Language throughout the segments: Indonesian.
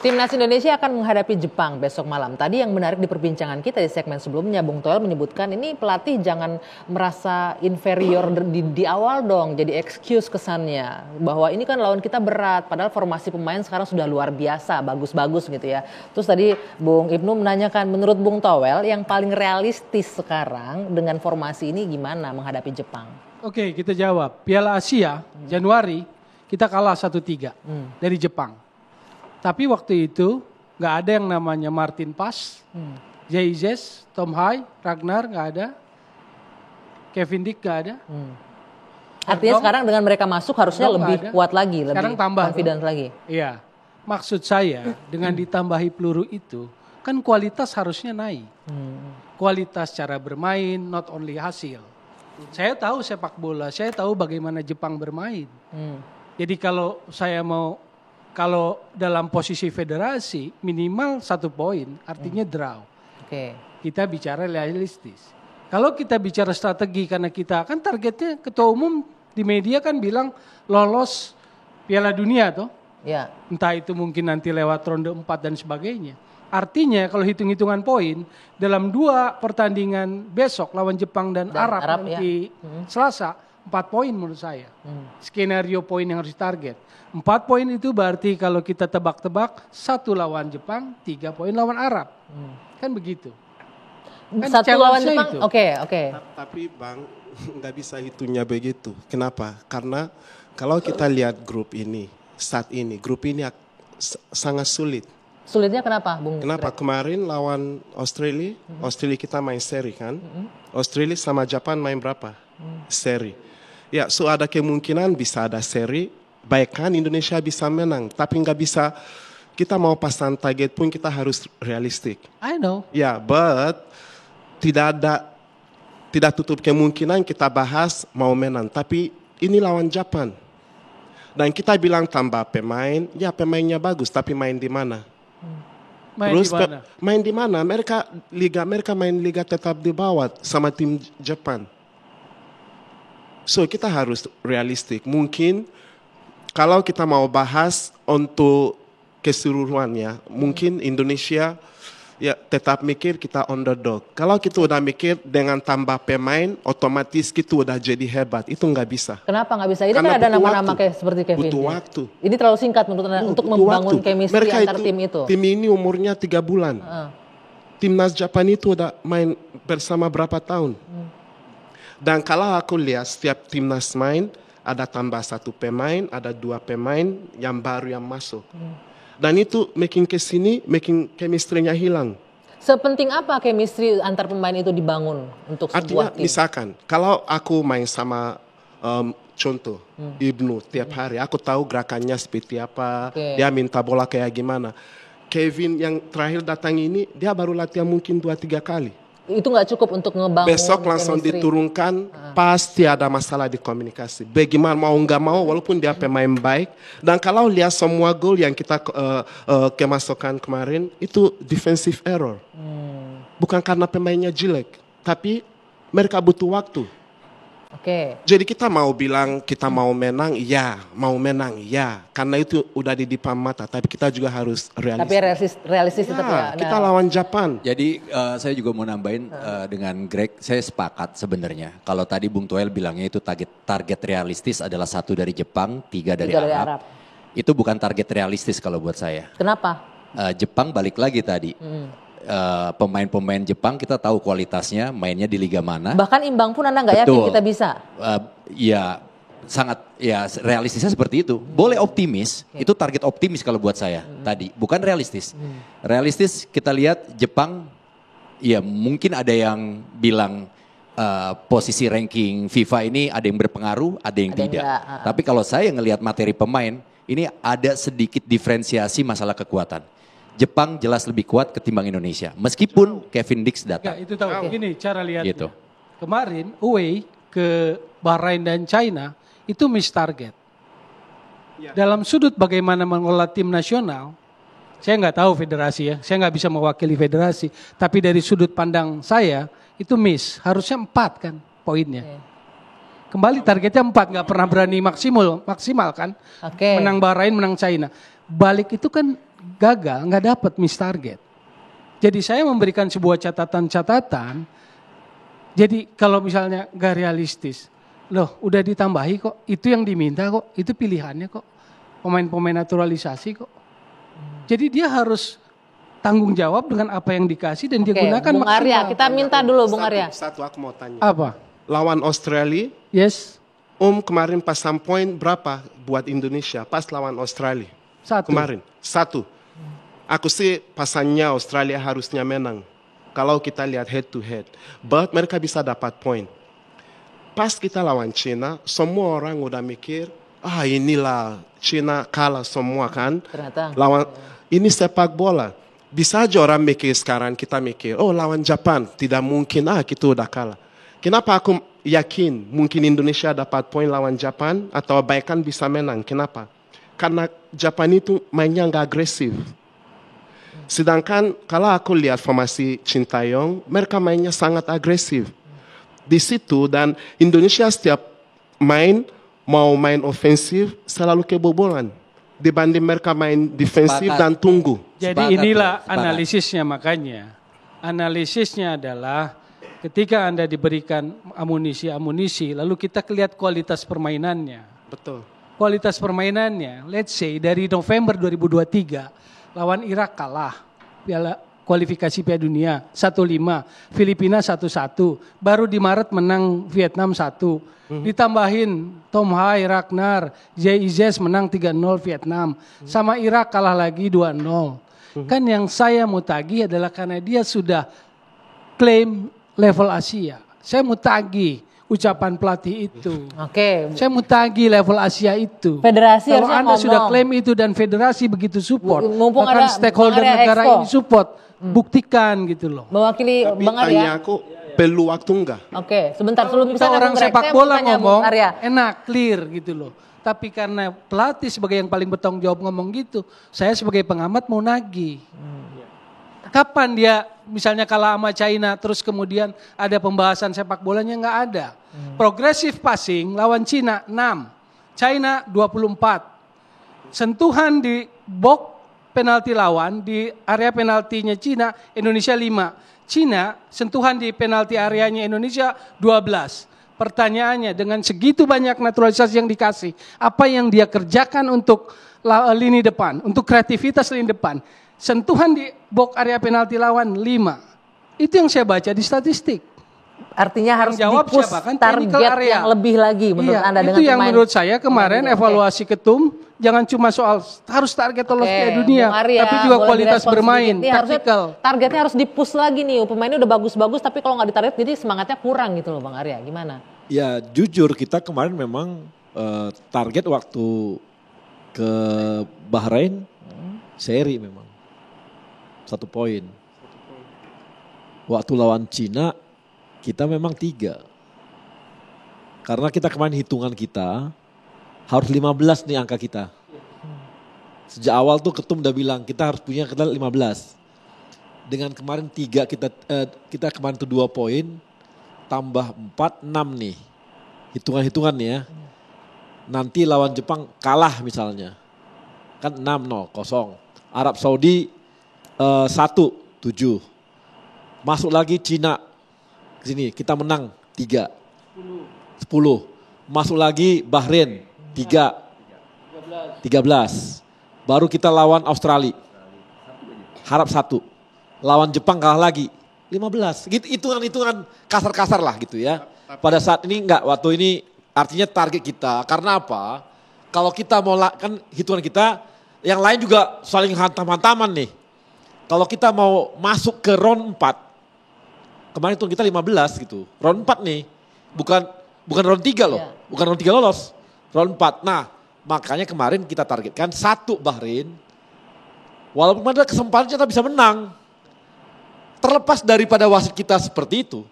Timnas Indonesia akan menghadapi Jepang besok malam. Tadi yang menarik di perbincangan kita di segmen sebelumnya, Bung Toel menyebutkan ini pelatih jangan merasa inferior di awal dong, jadi excuse kesannya. Bahwa ini kan lawan kita berat, padahal formasi pemain sekarang sudah luar biasa, bagus-bagus gitu ya. Terus tadi Bung Ibnu menanyakan, menurut Bung Toel yang paling realistis sekarang dengan formasi ini gimana menghadapi Jepang? Oke, kita jawab. Piala Asia, Januari, kita kalah 1-3 dari Jepang. Tapi waktu itu nggak ada yang namanya Martin Paes, Jay-Zes, Tom Hai, Ragnar nggak ada, Kevin Dick nggak ada. Artinya sekarang dengan mereka masuk harusnya lebih kuat lagi, sekarang lebih tambah confident lagi. Iya, maksud saya dengan ditambahi peluru itu kan kualitas harusnya naik. Kualitas cara bermain, not only hasil. Saya tahu sepak bola, saya tahu bagaimana Jepang bermain. Jadi kalau dalam posisi federasi minimal 1 poin artinya draw. Kita bicara realistis. Kalau kita bicara strategi karena kita kan targetnya ketua umum di media kan bilang lolos Piala Dunia toh. Ya. Entah itu mungkin nanti lewat ronde 4 dan sebagainya. Artinya kalau hitung-hitungan poin dalam 2 pertandingan besok lawan Jepang dan Arab nanti Selasa 4 poin menurut saya. Skenario poin yang harus ditarget. 4 poin itu berarti kalau kita tebak-tebak 1 lawan Jepang, 3 poin lawan Arab. Kan begitu. Kan 1 lawan Jepang, oke. Tapi Bang, nggak bisa hitungnya begitu. Kenapa? Karena kalau kita lihat grup ini, saat ini, grup ini sangat sulit. Sulitnya kenapa, Bung? Kenapa? Kemarin lawan Australia, Australia kita main seri kan. Australia sama Jepang main berapa? Seri. Ya, so ada kemungkinan bisa ada seri. Baik kan Indonesia bisa menang, tapi nggak bisa. Kita mau pasang target pun kita harus realistik. I know. Ya, but tidak tutup kemungkinan kita bahas mau menang. Tapi ini lawan Jepang. Dan kita bilang tambah pemain, ya pemainnya bagus, tapi main di mana? Main di mana? Mereka main liga tetap di bawah sama tim Jepang. So kita harus realistik. Mungkin kalau kita mau bahas untuk keseluruhannya, mungkin Indonesia ya tetap mikir kita underdog. Kalau kita udah mikir dengan tambah pemain, otomatis kita udah jadi hebat. Itu nggak bisa. Kenapa nggak bisa? Ini kan ada nama-nama kayak seperti Kevin. Butuh waktu. Ini terlalu singkat menurut Anda untuk membangun chemistry antar tim itu. Tim ini umurnya 3 bulan. Timnas Jepang itu udah main bersama berapa tahun. Dan kalau aku lihat setiap timnas main, ada tambah 1 pemain, ada 2 pemain yang baru yang masuk. Dan itu making chemistry-nya hilang. Sepenting apa chemistry antar pemain itu dibangun untuk sebuah tim? Misalkan, kalau aku main sama contoh Ibnu tiap hari, aku tahu gerakannya seperti apa, dia minta bola kayak gimana. Kevin yang terakhir datang ini, dia baru latihan mungkin 2-3 kali. Itu nggak cukup untuk ngebangun besok langsung chemistry. Diturunkan, pasti ada masalah di komunikasi. Bagaimana mau nggak mau, walaupun dia pemain baik. Dan kalau lihat semua gol yang kita kemasukan kemarin, itu defensive error. Bukan karena pemainnya jelek, tapi mereka butuh waktu. Jadi kita mau bilang kita mau menang, ya. Karena itu udah di depan mata, tapi kita juga harus realistis. Tapi realistis tetap ya. Kita lawan Jepang. Jadi saya juga mau nambahin dengan Greg, saya sepakat sebenarnya. Kalau tadi Bung Toel bilangnya itu target realistis adalah 1 dari Jepang, 3 dari Arab. Itu bukan target realistis kalau buat saya. Kenapa? Jepang balik lagi tadi. Pemain-pemain Jepang kita tahu kualitasnya, mainnya di liga mana. Bahkan imbang pun Anda nggak yakin kita bisa. Ya sangat ya realistisnya seperti itu. Boleh optimis, itu target optimis kalau buat saya tadi. Bukan realistis. Realistis kita lihat Jepang, ya mungkin ada yang bilang posisi ranking FIFA ini ada yang berpengaruh, ada yang tidak. Tapi kalau saya ngelihat materi pemain, ini ada sedikit diferensiasi masalah kekuatan. Jepang jelas lebih kuat ketimbang Indonesia. Meskipun Kevin Dix datang. Itu tahu. Gini cara lihatnya. Gitu. Kemarin away ke Bahrain dan China itu miss target. Dalam sudut bagaimana mengelola tim nasional, saya nggak tahu federasi ya. Saya nggak bisa mewakili federasi. Tapi dari sudut pandang saya itu miss. Harusnya 4 kan poinnya. Kembali targetnya 4, nggak pernah berani maksimal kan. Menang Bahrain, menang China. Balik itu kan gagal, nggak dapat miss target. Jadi saya memberikan sebuah catatan-catatan. Jadi kalau misalnya nggak realistis, loh udah ditambahi kok, itu yang diminta kok, itu pilihannya kok, pemain-pemain naturalisasi kok. Jadi dia harus tanggung jawab dengan apa yang dikasih dan dia gunakan Bung Arya, kita minta dulu Bung Arya. Satu aku mau tanya. Apa? Lawan Australia, Yes. kemarin pasang poin berapa buat Indonesia pas lawan Australia? Kemarin, 1. Aku sih pasangnya Australia harusnya menang. Kalau kita lihat head to head. But mereka bisa dapat poin. Pas kita lawan China, semua orang udah mikir, inilah China kalah semua kan. Ternyata. Ini sepak bola. Bisa aja orang mikir sekarang, kita mikir, lawan Jepang, tidak mungkin, kita udah kalah. Kenapa aku yakin mungkin Indonesia dapat poin lawan Jepang atau bahkan bisa menang? Kenapa? Karena Jepang itu mainnya nggak agresif. Sedangkan kalau aku lihat formasi Sintayong, mereka mainnya sangat agresif. Di situ dan Indonesia setiap mau main ofensif selalu kebobolan. Dibanding mereka main defensif dan tunggu. Jadi inilah analisisnya makanya. Analisisnya adalah ketika Anda diberikan amunisi, lalu kita lihat kualitas permainannya. Betul. Kualitas permainannya, let's say dari November 2023, lawan Irak kalah, kualifikasi Piala Dunia 1-5, Filipina 1-1, baru di Maret menang Vietnam 1, ditambahin Tom Hai, Ragnar, Izes menang 3-0 Vietnam, sama Irak kalah lagi 2-0. Kan yang saya mau tagih adalah karena dia sudah klaim level Asia. Saya mau tagih ucapan pelatih itu. Oke. Saya mau tagih level Asia itu. Federasi kalau harusnya Anda ngomong. sudah klaim itu dan federasi begitu support, Mumpung bahkan ada stakeholder Bang Arya negara Expo. ini support, buktikan gitu loh. Mewakili Tapi Bang tanya Arya. aku, perlu waktu enggak? Oke, sebentar sebelum Kita misalnya orang Bung Greg, sepak saya mau bola tanya Bung ngomong Arya. enak, clear gitu loh. Tapi karena pelatih sebagai yang paling bertanggung jawab ngomong gitu, saya sebagai pengamat mau nagih. Kapan dia misalnya kalah sama China terus kemudian ada pembahasan sepak bolanya, nggak ada. Progressive passing lawan China 6, China 24. Sentuhan di box penalti lawan di area penaltinya China, Indonesia 5. China sentuhan di penalti areanya Indonesia 12. Pertanyaannya dengan segitu banyak naturalisasi yang dikasih, apa yang dia kerjakan untuk lini depan, untuk kreativitas lini depan? Sentuhan di box area penalti lawan 5. Itu yang saya baca di statistik. Artinya harus jawab di-push siapa? Kan target technical area. yang lebih lagi menurut Anda dengan itu yang pemain. menurut saya kemarin Oke. evaluasi ketum jangan cuma soal harus target lolos Piala Dunia, Bung Arya, tapi juga boleh kualitas direspon bermain, sedikit. Ini harusnya taktikal. targetnya harus di-push lagi nih. Pemainnya udah bagus-bagus tapi kalau nggak ditarget jadi semangatnya kurang gitu loh Bang Arya. Gimana? Ya jujur kita kemarin memang target waktu ke Bahrain seri memang 1 poin. Waktu lawan Cina kita memang 3. Karena kita kemarin hitungan kita harus 15 nih angka kita. Sejak awal tuh ketum udah bilang kita harus punya kita 15. Dengan kemarin 3 kita kemarin tuh 2 poin tambah 4 6 nih. Hitungan-hitungan ya. Nanti lawan Jepang kalah misalnya. Kan 6-0 kosong. Arab Saudi 1 7. Masuk lagi Cina ke sini kita menang 3 10. Masuk lagi Bahrain 3 13. Baru kita lawan Australia. Harap 1. Lawan Jepang kalah lagi 15. Gitu hitungan-hitungan kasar-kasar lah gitu ya. Pada saat ini enggak, waktu ini artinya target kita. Karena apa? Kalau kita mau kan hitungan kita yang lain juga saling hantam-hantaman nih. Kalau kita mau masuk ke round 4, kemarin hitung kita 15 gitu. Round 4 nih, bukan round 3 loh. Bukan round 3 lolos, round 4. Nah makanya kemarin kita targetkan 1 Bahrain. Walaupun ada kesempatan kita bisa menang. Terlepas daripada wasit kita seperti itu.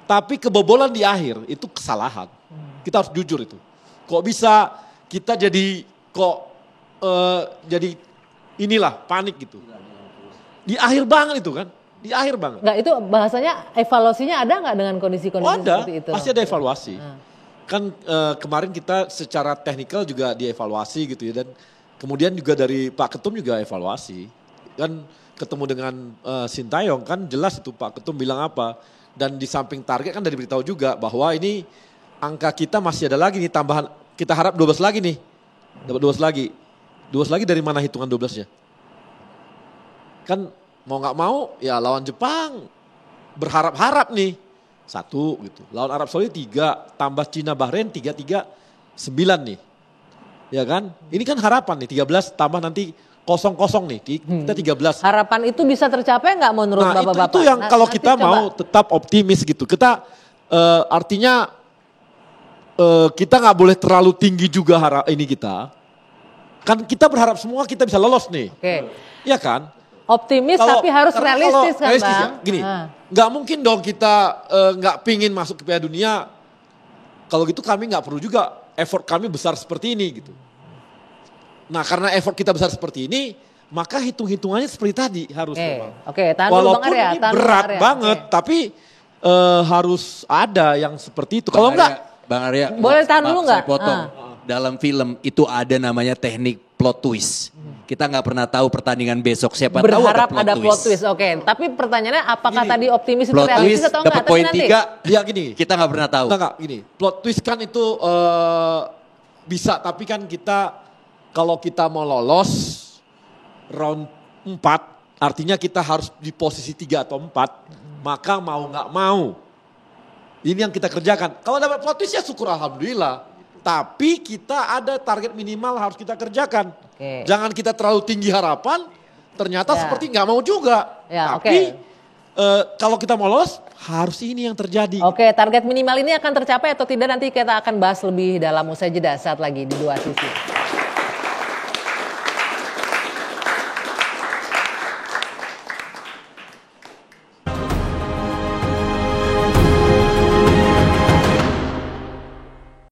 Tapi kebobolan di akhir itu kesalahan. Kita harus jujur itu. Kok bisa kita jadi jadi inilah panik gitu. Di akhir banget itu kan. Di akhir banget. Enggak, itu bahasanya evaluasinya ada nggak dengan kondisi-kondisi seperti itu? Pasti ada evaluasi. Kan kemarin kita secara teknikal juga dievaluasi gitu ya. Dan Kemudian juga dari Pak Ketum juga evaluasi. Kan ketemu dengan Sintayong kan jelas itu Pak Ketum bilang apa. Dan di samping target kan dari beritahu juga bahwa ini angka kita masih ada lagi nih tambahan. Kita harap 12 lagi nih. Dapat 12 lagi. 12 lagi dari mana hitungan 12-nya? Kan mau gak mau ya lawan Jepang berharap-harap nih. 1 gitu. Lawan Arab Saudi 3, tambah Cina Bahrain 3, 9 nih. Ya kan? Ini kan harapan nih 13 tambah nanti 0-0 nih. Kita 13. Harapan itu bisa tercapai nggak menurut Bapak-Bapak? Itu yang kalau kita mau tetap optimis gitu. Kita artinya kita nggak boleh terlalu tinggi juga ini kita. Kan kita berharap semua kita bisa lolos nih. Oke. Iya kan? Optimis tapi harus realistis kan realistis Bang? Ya, gini, nggak mungkin dong kita nggak pingin masuk ke Piala Dunia. Kalau gitu kami nggak perlu juga effort kami besar seperti ini gitu. Nah karena effort kita besar seperti ini, maka hitung-hitungannya seperti tadi harusnya. Oke, tahan dulu walaupun Bang Arya. Ini berat banget, tapi harus ada yang seperti itu. Kalau enggak, Bang Arya, boleh tahan dulu nggak? Saya potong. Dalam film itu ada namanya teknik plot twist. Kita nggak pernah tahu pertandingan besok, siapa tahu ada plot twist. Oke, tapi pertanyaannya apakah tadi optimis itu realistis atau enggak? Dapat poin 3, ya gini. Kita nggak pernah tahu. Enggak, gini. Plot twist kan itu bisa, tapi kan kita kalau kita mau lolos round 4, artinya kita harus di posisi 3 atau 4, maka mau nggak mau. Ini yang kita kerjakan. Kalau dapat plot twist ya syukur alhamdulillah. Tapi kita ada target minimal harus kita kerjakan. Jangan kita terlalu tinggi harapan, ternyata seperti nggak mau juga. Tapi kalau kita mau lolos, harus ini yang terjadi. Oke, target minimal ini akan tercapai atau tidak nanti kita akan bahas lebih dalam usai jeda saat lagi di Dua Sisi.